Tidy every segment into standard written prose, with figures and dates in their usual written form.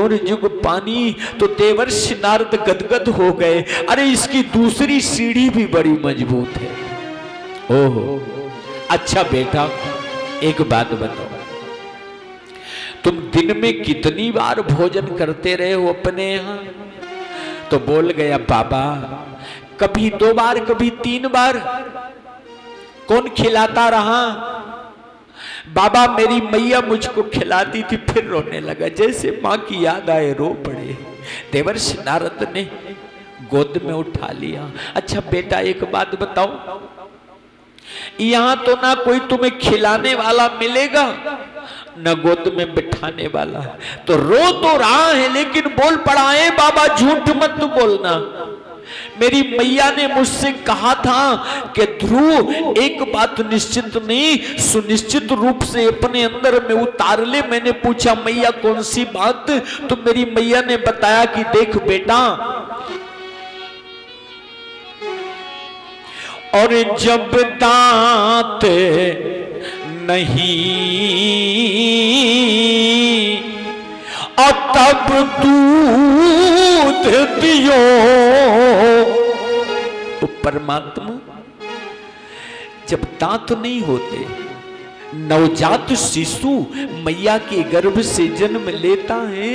और जुग पानी। तो देवर्षि नारद गदगद हो गए, अरे इसकी दूसरी सीढ़ी भी बड़ी मजबूत है। ओहो, अच्छा बेटा एक बात बताओ, तुम दिन में कितनी बार भोजन करते रहे हो अपने यहां? तो बोल गया बाबा कभी 2 बार कभी 3 बार। कौन खिलाता रहा? बाबा मेरी मैया मुझको खिलाती थी। फिर रोने लगा, जैसे माँ की याद आए रो पड़े। देवर्षि नारद ने गोद में उठा लिया। अच्छा बेटा एक बात बताओ, यहां तो ना कोई तुम्हें खिलाने वाला मिलेगा न गोद में बिठाने वाला, तो रो तो रहा है लेकिन बोल पड़ा है बाबा झूठ मत बोलना। मेरी मैया ने मुझसे कहा था कि ध्रुव एक बात निश्चित नहीं सुनिश्चित रूप से अपने अंदर में उतार ले। मैंने पूछा मैया कौन सी बात? तो मेरी मैया ने बताया कि देख बेटा, और जब दांत नहीं और तब दूध दियो। तो परमात्मा जब दांत नहीं होते, नवजात शिशु मैया के गर्भ से जन्म लेता है,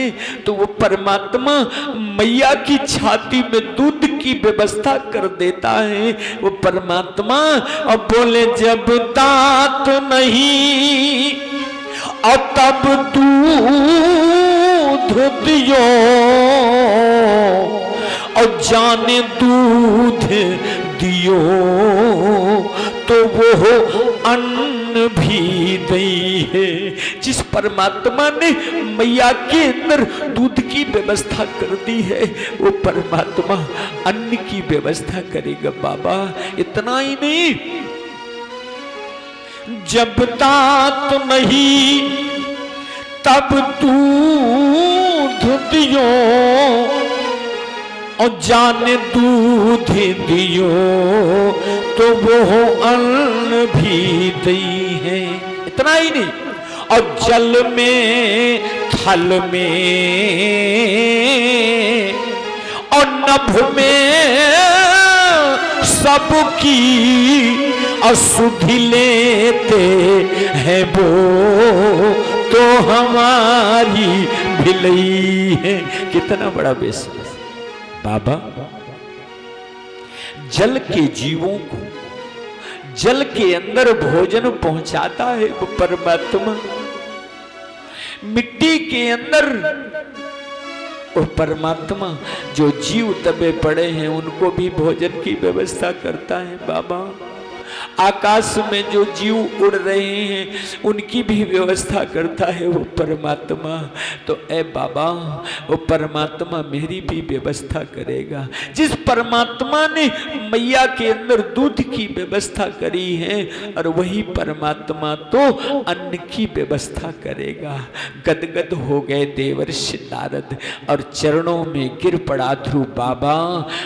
तो वो परमात्मा मैया की छाती में दूध की व्यवस्था कर देता है। वो परमात्मा अब बोले जब दांत नहीं और तब दूध दियो, और जाने दूध दियो तो वो अन्न भी दई है। जिस परमात्मा ने मैया के अंदर दूध की व्यवस्था कर दी है, वो परमात्मा अन्न की व्यवस्था करेगा। बाबा इतना ही नहीं, जब दांत नहीं तब दूध दियो, और जाने दूध दियो तो वो अन्न भी दई है। इतना ही नहीं, और जल में थल में और नभ में सबकी अशुद्धि लेते हैं वो तो हमारी भिलई है। कितना बड़ा बेसन बाबा, जल के जीवों को जल के अंदर भोजन पहुंचाता है वो परमात्मा। मिट्टी के अंदर वो परमात्मा जो जीव दबे पड़े हैं उनको भी भोजन की व्यवस्था करता है। बाबा आकाश में जो जीव उड़ रहे हैं उनकी भी व्यवस्था करता है वो परमात्मा। तो ए बाबा वो परमात्मा मेरी भी व्यवस्था करेगा। जिस परमात्मा ने मैया के अंदर दूध की व्यवस्था करी है, और वही परमात्मा तो अन्न की व्यवस्था करेगा। गदगद हो गए देवर्षि नारद और चरणों में गिर पड़ा ध्रुव, बाबा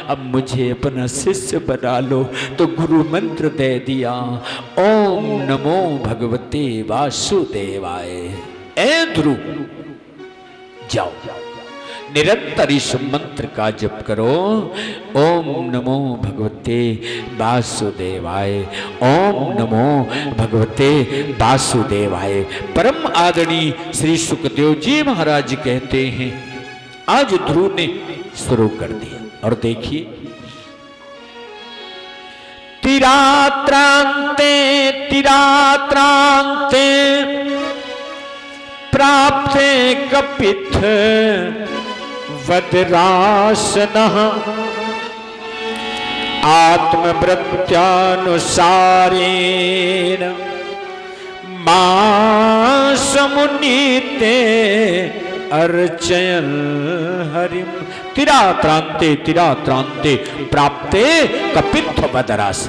अब मुझे अपना शिष्य बना लो। तो गुरु मंत्र दे दिया, ओम नमो भगवते वासुदेवाय। ए ध्रुव जाओ निरंतर इस मंत्र का जप करो, ओम नमो भगवते वासुदेवाय, ओम नमो भगवते वासुदेवाय। परम आदरणीय श्री सुखदेव जी महाराज कहते हैं, आज ध्रुव ने शुरू कर दिया। और देखिए, तिरात्रांते तिरात्रांते प्राप्ते कपिथ वज्रासनः आत्मवृत्त्यानुसारेण मासमुनीते अर्चयन् हरिम। तिरात्रांते तिरात्रांते प्राप्ते कपित्थ वज्रास।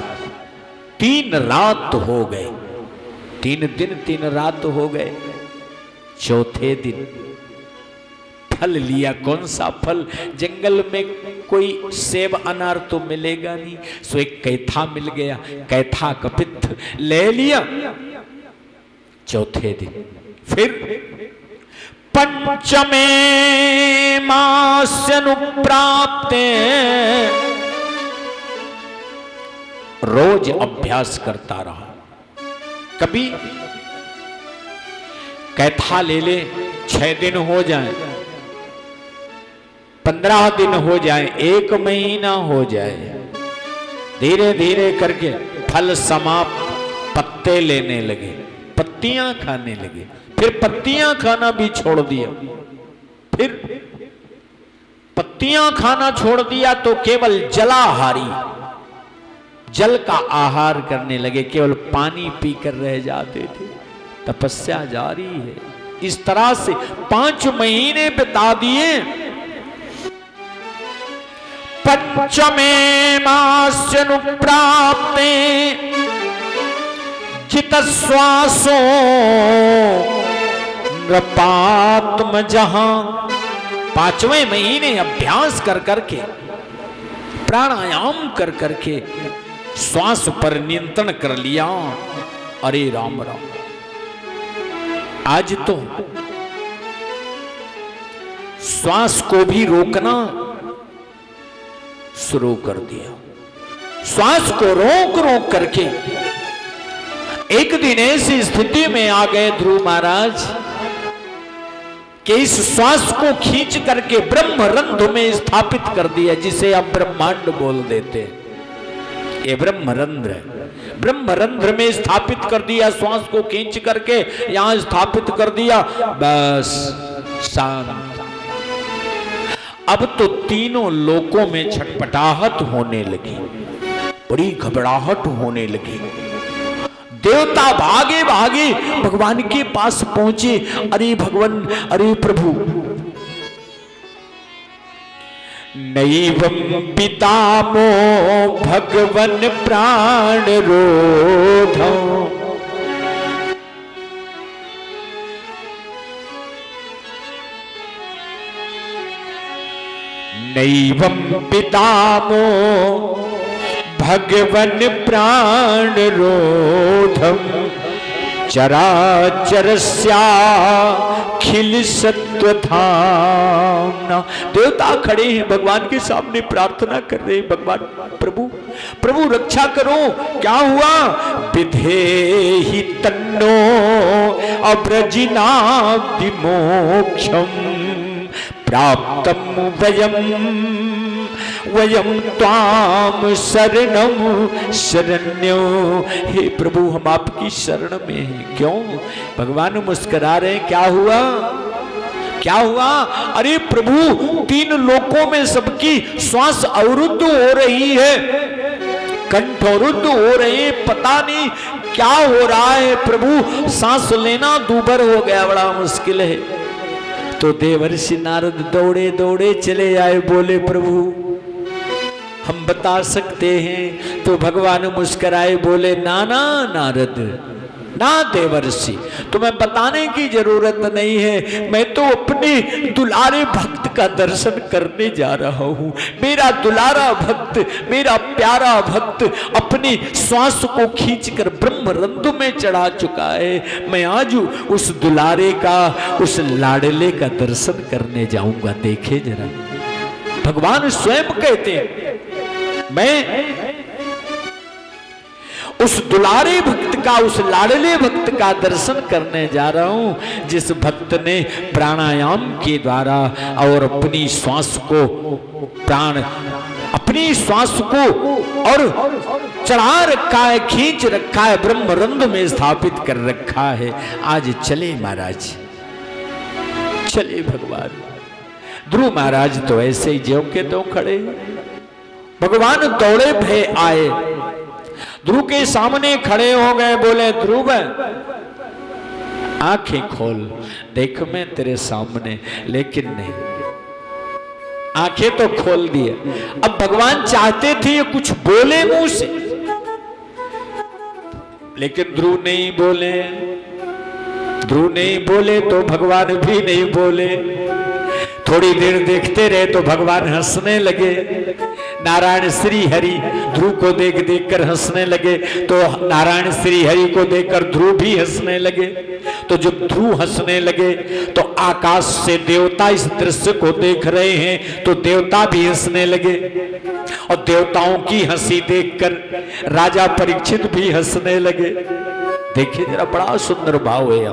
3 रात हो गए, 3 दिन 3 रात हो गए। चौथे दिन फल लिया। कौन सा फल? जंगल में कोई सेब अनार तो मिलेगा नहीं, सो एक कैथा मिल गया, कैथा कपित्थ ले लिया। चौथे दिन फिर पंचमे महीनास्यनुप्राप्ते, रोज अभ्यास करता रहा। कभी कैथा ले ले, 6 दिन हो जाए, 15 दिन हो जाए, 1 महीना हो जाए, धीरे धीरे करके फल समाप्त, पत्ते लेने लगे, पत्तियां खाने लगे। फिर पत्तियां खाना भी छोड़ दिया। फिर पत्तियां खाना छोड़ दिया तो केवल जलाहारी, जल का आहार करने लगे, केवल पानी पीकर रह जाते थे। तपस्या जारी है। इस तरह से 5 महीने बिता दिए। पंचमे मास्यनुप्राप्ते चितश्वासो नृपात्म जहां। 5वें महीने अभ्यास कर करके, प्राणायाम कर करके श्वास पर नियंत्रण कर लिया। अरे राम राम, आज तो श्वास को भी रोकना शुरू कर दिया। श्वास को रोक रोक करके एक दिन ऐसी स्थिति में आ गए ध्रुव महाराज कि इस श्वास को खींच करके ब्रह्मरंध्र में स्थापित कर दिया, जिसे आप ब्रह्मांड बोल देते हैं। ये ब्रह्मरंध्र है। ब्रह्मरंध्र में स्थापित कर दिया, श्वास को खींच करके यहां स्थापित कर दिया। बस शांत। अब तो तीनों लोकों में छटपटाहट होने लगी, बड़ी घबराहट होने लगी। देवता भागे भागे भगवान के पास पहुंचे। अरे भगवान, अरे प्रभु, नैवं पितामो भगवन प्राण रोधो, नैवं पितामो भगवन प्राण रोधम चराचरस्याखिल सत्वधाम्ना। देवता खड़े हैं भगवान के सामने, प्रार्थना कर रहे हैं। भगवान प्रभु, प्रभु रक्षा करो। क्या हुआ? विधेहि तन्नो अब्रजिनाब्धि मोक्षम प्राप्तम वयम त्वाम शरणम शरण्यो। हे प्रभु, हम आपकी शरण में हैं। क्यों? भगवान मुस्कुरा रहे हैं। क्या हुआ? क्या हुआ? अरे प्रभु, 3 लोकों में सबकी श्वास अवरुद्ध हो रही है, कंठ अवरुद्ध हो रहे हैं, पता नहीं क्या हो रहा है प्रभु। सांस लेना दूभर हो गया, बड़ा मुश्किल है। तो देवर्षि नारद दौड़े दौड़े चले आए, बोले प्रभु हम बता सकते हैं। तो भगवान मुस्कुराए, बोले ना ना नारद, ना देवर्षि, तुम्हें बताने की जरूरत नहीं है। मैं तो अपने दुलारे भक्त का दर्शन करने जा रहा हूं। मेरा दुलारा भक्त, मेरा प्यारा भक्त अपनी श्वास को खींचकर ब्रह्मरंध्र में चढ़ा चुका है। मैं आज उस दुलारे का, उस लाडले का दर्शन करने जाऊंगा। देखे जरा, भगवान स्वयं कहते हैं, मैं उस दुलारे भक्त का, उस लाडले भक्त का दर्शन करने जा रहा हूं, जिस भक्त ने प्राणायाम के द्वारा और अपनी श्वास को, प्राण अपनी श्वास को और चढ़ा रखा है, खींच रखा है, ब्रह्मरंध्र में स्थापित कर रखा है। आज चले महाराज, चले भगवान। ध्रुव महाराज तो ऐसे ही ज्यों के त्यों खड़े। भगवान दौड़े भय आए, ध्रुव के सामने खड़े हो गए। बोले ध्रुव, आंखें खोल, देख मैं तेरे सामने। लेकिन नहीं, आंखें तो खोल दिए। अब भगवान चाहते थे ये कुछ बोले मुंह से, लेकिन ध्रुव नहीं बोले। ध्रुव नहीं बोले तो भगवान भी नहीं बोले। थोड़ी देर देखते रहे तो भगवान हंसने लगे। नारायण श्री हरि ध्रुव को देख देख कर हंसने लगे, तो नारायण श्री हरि को देखकर ध्रुव भी हंसने लगे। तो जब ध्रुव हंसने लगे तो आकाश से देवता इस दृश्य को देख रहे हैं तो देवता भी हंसने लगे और देवताओं की हंसी देखकर राजा परीक्षित भी हंसने लगे। देखिए जरा बड़ा सुंदर भाव है।